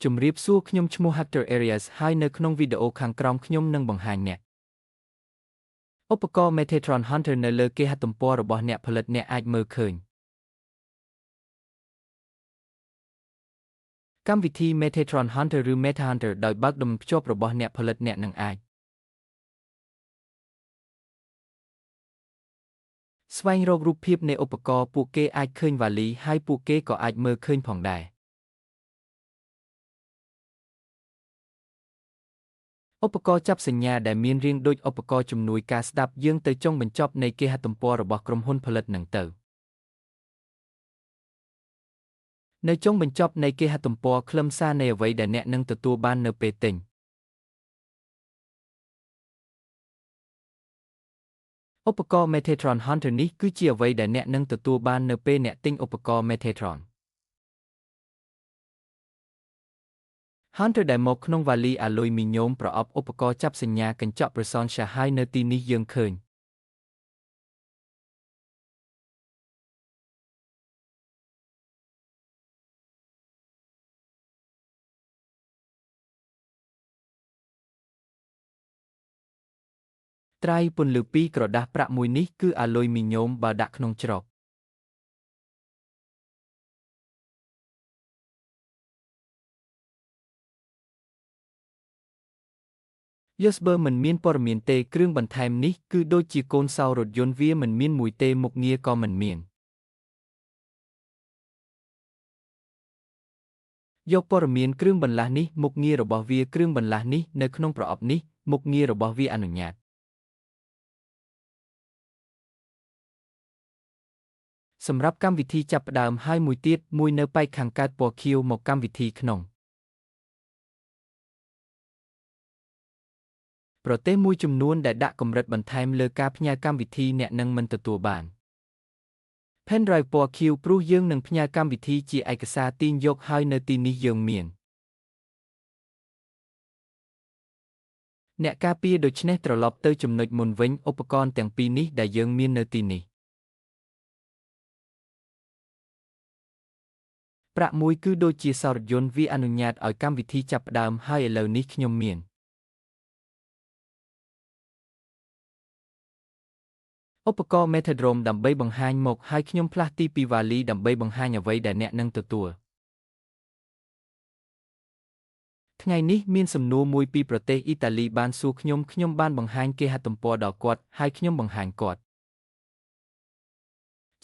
ជំរាបសួរខ្ញុំឈ្មោះ Hector Arias ហើយនៅក្នុងវីដេអូខាងក្រោមខ្ញុំនឹងបង្ហាញអ្នកឧបករណ៍ Metatron Hunter នៅលើគេហទំព័ររបស់អ្នកផលិតអ្នកអាចមើលឃើញកម្មវិធី Metatron Hunter ឬ Meta Hunter ដោយបើកដុំភ្ជាប់របស់អ្នកផលិតអ្នកនឹងអាចស្វែងរករូបភាពនៃឧបករណ៍ពួកគេអាចឃើញវ៉ាលីហើយពួកគេក៏អាចមើលឃើញផងដែរឧបករណ៍ចាប់សញ្ញាដែលមានរាងដូចឧបករណ៍ជំនួយការស្ដាប់យើងទៅចុងបញ្ចប់នៃគេហទំព័ររបស់ក្រុមហ៊ុនផលិតនឹងទៅនៅចុងបញ្ចប់នៃគេហទំព័រខ្លឹមសារនៃអ្វីដែលអ្នកនឹងទទួលបាននៅពេលទិញឧបករណ៍ Metatron Hunter នេះគឺជាអ្វីដែលអ្នកនឹងទទួលបាននៅពេលអ្នកទិញឧបករណ៍ Metatron Hunter ដែលមកក្នុងវ៉ាលីអាលុយមីញ៉ូមប្រអប់ឧបករណ៍ចាប់សញ្ញាកញ្ចក់ប្រសនសាហើយនៅទីនេះយើងឃើញត្រៃពន្លឺពីក្រដាសប្រាក់មួយនេះគឺអាលុយមីញ៉ូមបើដាក់ក្នុងច្រកUSB មិនមានព័ត៌មានទេគ្រឿងបន្ថែមនេះគឺដូចជាកូនសោរថយន្តវាមិនមានមួយទេមុខងារក៏មិនមានយកព័ត៌មានគ្រឿងបន្លាស់នេះមុខងាររបស់វាគ្រឿងបន្លាស់នេះនៅក្នុងប្រអប់នេះមុខងាររបស់វាអនុញ្ញាតសម្រាប់កម្មវិធីចាប់ផ្ដើមហើយមួយទៀតមួយនៅប៉ែកខាងកើតពណ៌ខៀវមកកម្មវិធីក្នុងប្រទេសមួយចំនួនដែលដាក់កម្រិតបន្ថែមលើការផ្ញើកម្មវិធីអ្នកនឹងមិនទទួលបាន Pendrive ពណ៌ខៀវព្រោះយើងនឹងផ្ញើកម្មវិធីជាឯកសារទាញយកហើយនៅទីនេះយើងមានអ្នកការពារដូច្នេះត្រឡប់ទៅចំណុចមុនវិញឧបករណ៍ទាំងពីរនេះដែលយើងមាននៅទីនេះប្រាក់មួយគឺដូចជាសោរថយន្តវាអនុញ្ញាតឲ្យកម្មវិធីចាប់ផ្ដើមហើយឥឡូវនេះខ្ញុំមានឧបករណ៍ Metadrome ដើម្បីបង្ហាញមកហើយខ្ញុំផ្លាស់ទីពីវ៉ាលីដើម្បីបង្ហាញអ្វីដែលអ្នកនឹងទទួលថ្ងៃនេះមានសំណួរមួយពីប្រទេសអ៊ីតាលីបានសួរខ្ញុំបានបង្ហាញគេហទំព័រដល់គាត់ហើយខ្ញុំបង្ហាញគាត់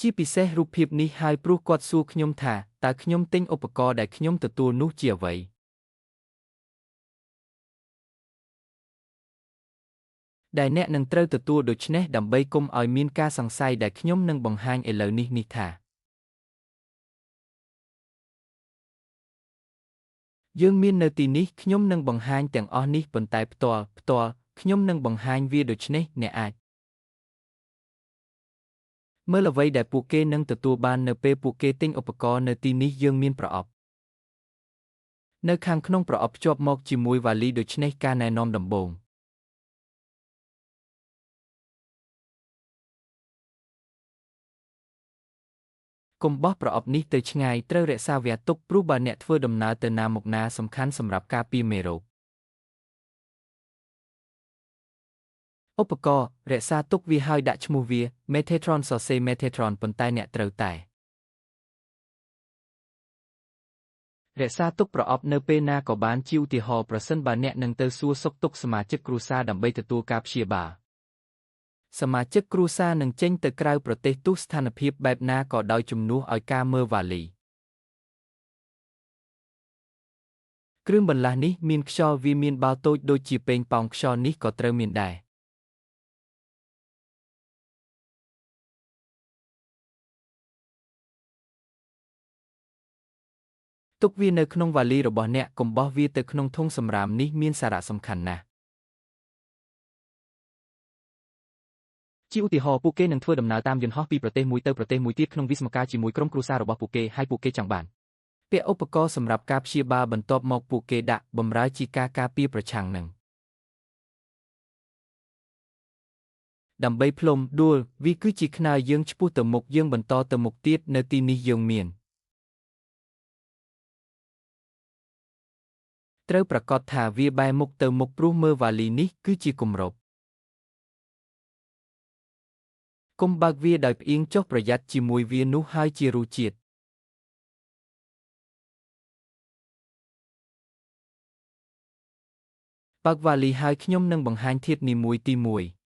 ជាពិសេសរូបភាពនេះហើយព្រោះគាត់សួរខ្ញុំថាតើខ្ញុំទិញឧបករណ៍ដែលខ្ញុំទទួលនោះជាអ្វីដែលអ្នកនឹងត្រូវទទួលដូច្នេះដើម្បីកុំឲ្យមានការសង្ស័យដែលខ្ញុំនឹងបង្ហាញឥឡូវនេះថាយើងមាននៅទីនេះខ្ញុំនឹងបង្ហាញទាំងអស់នេះប៉ុន្តែផ្ទាល់ខ្ញុំនឹងបង្ហាញវាដូច្នេះអ្នកអាចមើលអ្វីដែលពួកគេនឹងទទួលបាននៅពេលពួកគេទិញឧបករណ៍នៅទីនេះយើងមានប្រអប់នៅខាងក្នុងប្រអប់ភ្ជាប់មកជាមួយវ៉ាលីដូច្នេះការណែនាំដំបូងកុំបោះប្រអប់នេះទៅឆ្ងាយត្រូវរក្សាវាទុកព្រោះបើអ្នកធ្វើដំណើរទៅណាមកណាសំខាន់សម្រាប់ការពារមេរោគឧបករណ៍រក្សាទុកវាហើយដាក់ឈ្មោះវា Metatron សរសេរ Metatron ប៉ុន្តែអ្នកត្រូវតែរក្សាទុកប្រអប់នៅពេលណាក៏បានជាឧទាហរណ៍ប្រសិនបើអ្នកនឹងទៅសួរសុខទុក្ខសមាជិកគ្រួសារដើម្បីទទួលការព្យាបាលសមាជិកគ្រួសារនឹងចេញទៅក្រៅប្រទេសទោះស្ថានភាពបែបណាក៏ដោយជំនួសឲ្យការមើលវ៉ាលីគ្រឿងបន្លាស់នេះមានខ្យល់វាមានបាល់តូចដូចជាប៉េងប៉ោងខ្យល់នេះក៏ត្រូវមានដែរទុកវានៅក្នុងវ៉ាលីរបស់អ្នកកុំបោះវាទៅក្នុងធុងសំរាមនេះមានសារៈសំខាន់ណាស់ជាឧទាហរណ៍ពួកគេនឹងធ្វើដំណើរតាមយន្តហោះពីប្រទេសមួយទៅប្រទេសមួយទៀតក្នុងវិស្មការជាមួយក្រុមគ្រួសាររបស់ពួកគេហើយពួកគេចង់បានពាក់ឧបករណ៍សម្រាប់ការព្យាបាលបន្ទាប់មកពួកគេដាក់បម្រើជាការការពារប្រឆាំងនឹងដើម្បីផ្លុំដួលវាគឺជាខ្នើយយើងឆ្ពោះទៅមុខយើងបន្តទៅមុខទៀតនៅទីនេះយើងមាន ត្រូវប្រាកដថាវាបែរមុខទៅមុខព្រោះមើលវ៉ាលីនេះគឺជាគម្របកុំបើកវាដោយផ្អៀងចុះប្រយ័ត្នជាមួយវានោះហើយជារសជាតិបើកវ៉ាលីហើយខ្ញុំនឹងបង្ហាញធាតុនីមួយទី1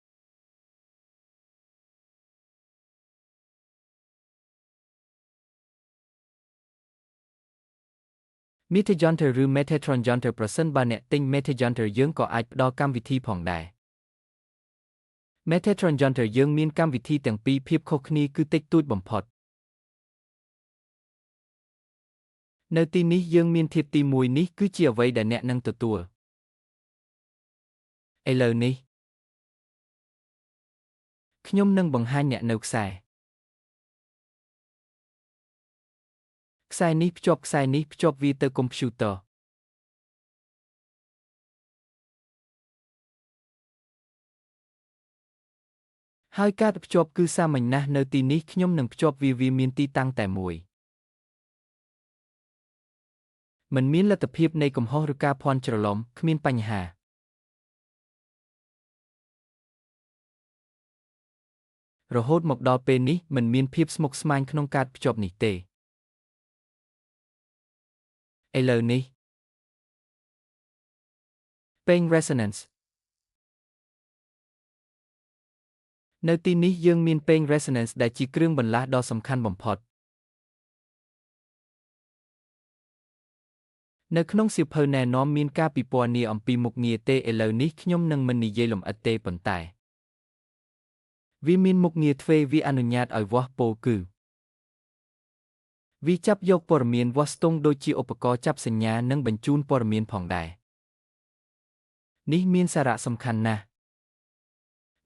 Methajunter ឬ Metatronjunter ប្រសិនបើអ្នកទិញ Metajunter យើងក៏អាចផ្ដល់កម្មវិធីផងដែរ Metatronjunter យើងមានកម្មវិធីទាំងពីរភាពខុសគ្នាគឺតិចតួចបំផុតនៅទីនេះយើងមានធាតុទី1នេះគឺជាអ្វីដែលអ្នកនឹងទទួលឥឡូវនេះខ្ញុំនឹងបង្ហាញអ្នកនៅខ្សែនេះភ្ជាប់ខ្សែនេះភ្ជាប់វាទៅកុំព្យូទ័រហើយការភ្ជាប់គឺសាមញ្ញណាស់នៅទីនេះខ្ញុំនឹងភ្ជាប់វាមានទីតាំងតែមួយមិនមានលទ្ធភាពនៃកំហុសឬការភាន់ច្រឡំគ្មានបញ្ហារហូតមកដល់ពេលនេះមិនមានភាពស្មុគស្មាញក្នុងការភ្ជាប់នេះទេឥឡូវនេះពែង resonance នៅទីនេះយើងមានពែង resonance ដែលជាគ្រឿងបន្លាស់ដ៏សំខាន់បំផុតនៅក្នុងសៀវភៅណែនាំមានការពិពណ៌នាអំពីមុខងារទេឥឡូវនេះខ្ញុំនឹងមិននិយាយលម្អិតទេប៉ុន្តែវាមានមុខងារទ្វេវាអនុញ្ញាតឲ្យវាស់ពោលគឺវាចាប់យកព័ត៌មានវាស់ស្ទង់ដូចជាឧបករណ៍ចាប់សញ្ញានិងបញ្ជូនព័ត៌មានផងដែរនេះមានសារៈសំខាន់ណាស់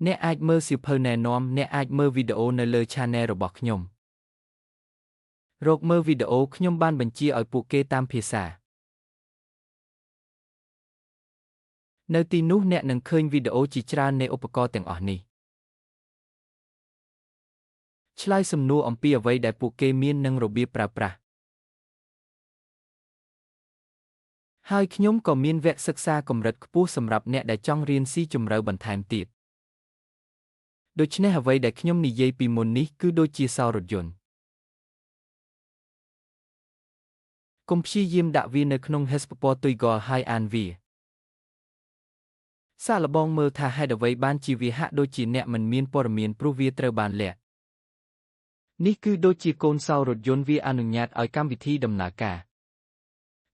អ្នកអាចមើលសៀវភៅណែនាំអ្នកអាចមើលវីដេអូនៅលើ Channel របស់ខ្ញុំរកមើលវីដេអូខ្ញុំបានបញ្ជាឲ្យពួកគេតាមភាសានៅទីនោះអ្នកនឹងឃើញវីដេអូជាច្រើននៃឧបករណ៍ទាំងអស់នេះឆ្លើយសំណួរអំពីអ្វីដែលពួកគេមាននិងរបៀបប្រើប្រាស់ហើយខ្ញុំក៏មានវគ្គសិក្សាកម្រិតខ្ពស់សម្រាប់អ្នកដែលចង់រៀនស៊ីជម្រៅបន្ថែមទៀតដូច្នេះអ្វីដែលខ្ញុំនិយាយពីមុននេះគឺដូចជាសោររថយន្តកុំព្យាយាមដាក់វានៅក្នុង Hesperport ទុយហ្គល់ហើយអានវាសាកល្បងមើលថាហេតុអ្វីបានជាវាហាក់ដូចជាអ្នកមិនមានព័ត៌មានព្រោះវាត្រូវបានលាក់នេះគឺដូចជាកូនសោររថយន្តវាអនុញ្ញាតឲ្យកម្មវិធីដំណើរការ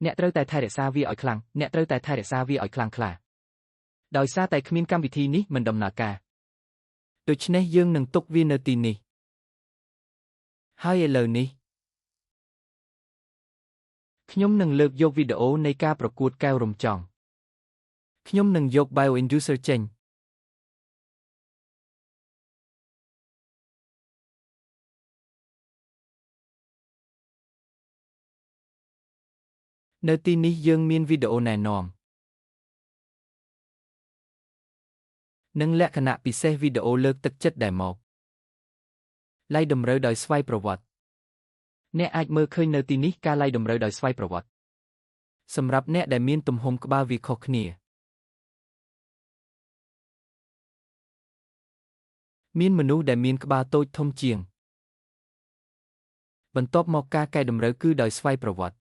អ្នកត្រូវតែថែរក្សាវាឲ្យខ្លាំងអ្នកត្រូវតែថែរក្សាវាឲ្យខ្លាំងក្លាដោយសារតែគ្មានកម្មវិធីនេះមិនដំណើរការដូច្នេះយើងនឹងទុកវានៅទីនេះហើយឥឡូវនេះខ្ញុំនឹងលើកយកវីដេអូនៃការប្រកួតកែវរំចង់ខ្ញុំនឹងយក Bioinducer ចេញនៅទីនេះយើងមានវីដេអូណែនាំនិងលក្ខណៈពិសេសវីដេអូលើកទឹកចិត្តដែលមកឡាយតម្រូវដោយស្វ័យប្រវត្តិអ្នកអាចមើលឃើញនៅទីនេះការឡាយតម្រូវដោយស្វ័យប្រវត្តិសម្រាប់អ្នកដែលមានទំហំក្បាលវាខុសគ្នាមានមនុស្សដែលមានក្បាលតូចធំជាងបន្ទាប់មកការកែតម្រូវគឺដោយស្វ័យប្រវត្តិ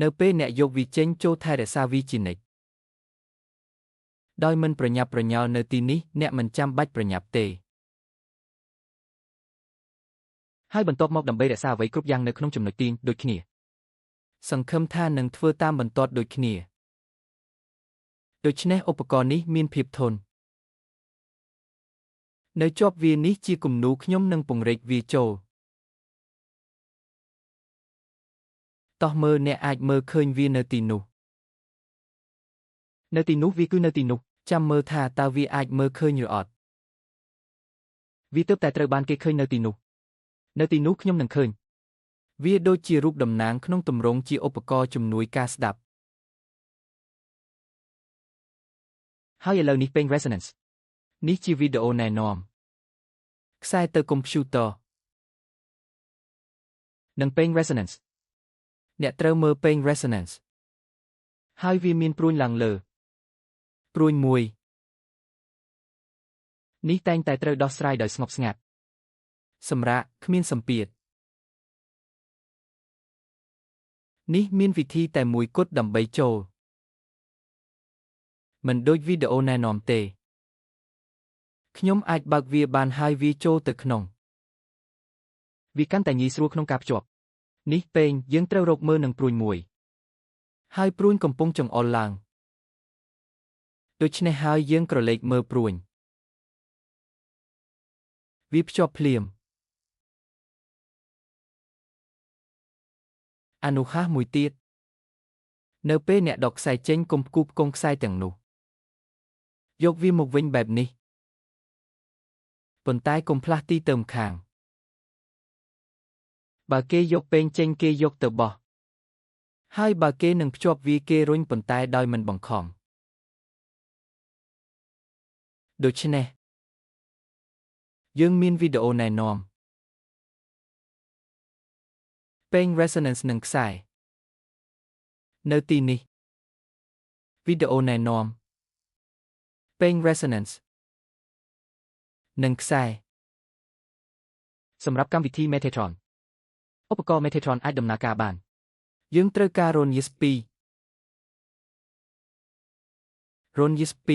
នៅពេលអ្នកយកវាចេញចូលថែរក្សាវាជានិច្ចដោយមិនប្រញាប់ប្រញាល់នៅទីនេះអ្នកមិនចាំបាច់ប្រញាប់ទេហើយបន្ទាប់មកដើម្បីរក្សាអ្វីគ្រប់យ៉ាងនៅក្នុងចំណុចទាញដូចគ្នាសង្ឃឹមថានឹងធ្វើតាមបន្ទាត់ដូចគ្នាដូច្នេះឧបករណ៍នេះមានភាពធន់នៅជាប់វានេះជាគំនូខ្ញុំនឹងពង្រីកវាចូលតោះមើលអ្នកអាចមើលឃើញវានៅទីនោះវាគឺនៅទីនោះចាំមើលថាតើវាអាចមើលឃើញឬអត់វាទើបតែត្រូវបានគេឃើញនៅទីនោះខ្ញុំនឹងឃើញវាដូចជារូបតំណាងក្នុងទម្រង់ជាឧបករណ៍ជំនួយការស្ដាប់ហើយឥឡូវនេះពេញ Resonance នេះជាវីដេអូណែនាំ ខ្សែទៅកុំព្យូទ័រនិងពែង resonance អ្នកត្រូវមើលពែង resonance ហើយវាមានព្រួញឡើងលើព្រួញមួយនេះតែងតែត្រូវដោះស្រាយដោយស្ងប់ស្ងាត់សម្រាប់គ្មានសម្ពាធនេះមានវិធីតែមួយគត់ដើម្បីចូលមិនដូចវីដេអូណែនាំទេខ្ញុំអាចបើកវាបានហើយវាចូលទៅក្នុងវាកាន់តែងាយស្រួលក្នុងការភ្ជាប់នេះពេងយើងត្រូវរកមើលនឹងព្រួញមួយហើយព្រួញកំពុងចង្អុលឡើងដូច្នេះហើយយើងក្រឡេកមើលព្រួញវាភ្ជាប់ភ្លាមអនុសាសន៍មួយទៀតនៅពេលអ្នកដកខ្សែចេញកុំផ្គូផ្គងខ្សែទាំងនោះយកវាមកវិញបែបនេះប៉ុន្តែកុំផ្លាស់ទីទៅម្ខាងបើគេយកពេងចេញគេយកទៅបោះហើយបើគេនឹងភ្ជាប់វាគេរុញប៉ុន្តែដោយមិនបង្ខំដូច្នេះយើងមានវីដេអូណែនាំពេង resonance និងខ្សែនៅទីនេះវីដេអូណែនាំពេង resonance និងខ្សែសម្រាប់កម្មវិធី Metatron ឧបករណ៍ Metatron អាចដំណើរការបានយើងត្រូវការ Ronyes 2 Ronyes 2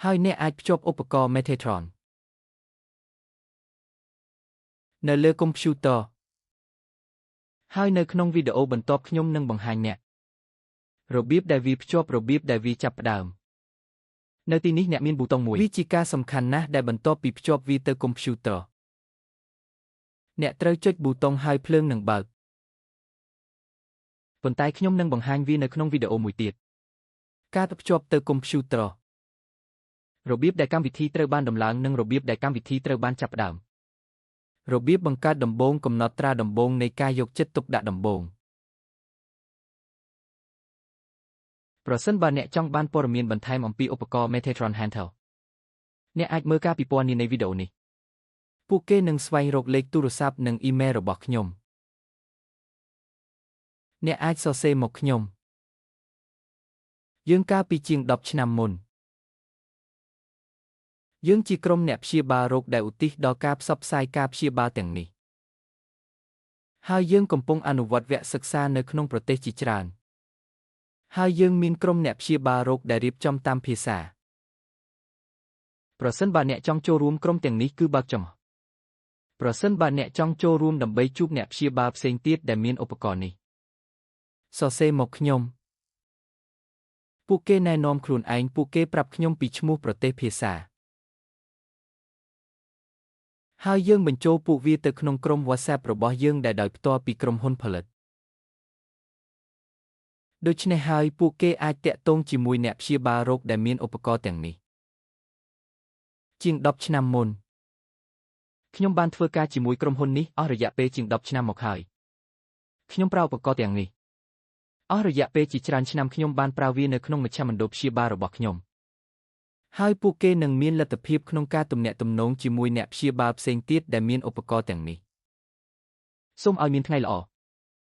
ហើយអ្នកអាចភ្ជាប់ឧបករណ៍ Metatron នៅលើកុំព្យូទ័រហើយនៅក្នុងវីដេអូបន្ទាប់ខ្ញុំនឹងបង្ហាញអ្នករបៀបដែលវាភ្ជាប់របៀបដែលវាចាប់ផ្ដើមនៅទីនេះអ្នកមានប៊ូតុងមួយវាជាការសំខាន់ណាស់ដែលបន្ទាប់ពីភ្ជាប់វាទៅកុំព្យូទ័រអ្នកត្រូវចុចប៊ូតុងហើយភ្លើងនឹងបើកប៉ុន្តែខ្ញុំនឹងបង្ហាញវានៅក្នុងវីដេអូមួយទៀតការភ្ជាប់ទៅកុំព្យូទ័ររបៀបដែលកម្មវិធីត្រូវបានដំឡើងនិងរបៀបដែលកម្មវិធីត្រូវបានចាប់ផ្ដើមរបៀបបង្កើតដំបូងកំណត់ត្រាដំបូងនៃការយកចិត្តទុកដាក់ដំបូងប្រសិនបើអ្នកចង់បានព័ត៌មានបន្ថែមអំពីឧបករណ៍ Metatron Handheld អ្នកអាចមើលការពិពណ៌នានៃវីដេអូនេះពួកគេនឹងស្វែងរកលេខទូរស័ព្ទនិងអ៊ីមែលរបស់ខ្ញុំអ្នកអាចសរសេរមកខ្ញុំយើងកាលពីជាង10ឆ្នាំមុនយើងជាក្រុមអ្នកព្យាបាលរោគដែលឧទ្ទិសដល់ការផ្សព្វផ្សាយការព្យាបាលទាំងនេះហើយយើងកំពុងអនុវត្តវគ្គសិក្សានៅក្នុងប្រទេសជាច្រើនហើយយើងមានក្រុមអ្នកព្យាបាលរោគដែលរៀបចំតាមភាសាប្រសិនបើអ្នកចង់ចូលរួមក្រុមទាំងនេះគឺបើកចំហប្រសិនបើអ្នកចង់ចូលរួមដើម្បីជួបអ្នកព្យាបាលផ្សេងទៀតដែលមានឧបករណ៍នេះសរសេរមកខ្ញុំពួកគេណែនាំខ្លួនឯងពួកគេប្រាប់ខ្ញុំពីឈ្មោះប្រទេសភាសាហើយយើងបញ្ចូលពួកវាទៅក្នុងក្រុម WhatsApp របស់យើងដែលដោយផ្ទាល់ពីក្រុមហ៊ុនផលិតដូច្នេះហើយពួកគេអាចតាក់ទងជាមួយអ្នកព្យាបាលរោគដែលមានឧបករណ៍ទាំងនេះជាង10ឆ្នាំមុនខ្ញុំបានធ្វើការជាមួយក្រុមហ៊ុននេះអស់រយៈពេលជាង10ឆ្នាំមកហើយខ្ញុំប្រើឧបករណ៍ទាំងនេះអស់រយៈពេលជាច្រើនឆ្នាំខ្ញុំបានប្រើវានៅក្នុងមជ្ឈមណ្ឌលព្យាបាលរបស់ខ្ញុំហើយពួកគេនឹងមានលទ្ធភាពក្នុងការទំនាក់ទំនងជាមួយអ្នកព្យាបាលផ្សេងទៀតដែលមានឧបករណ៍ទាំងនេះសូមឲ្យមានថ្ងៃល្អ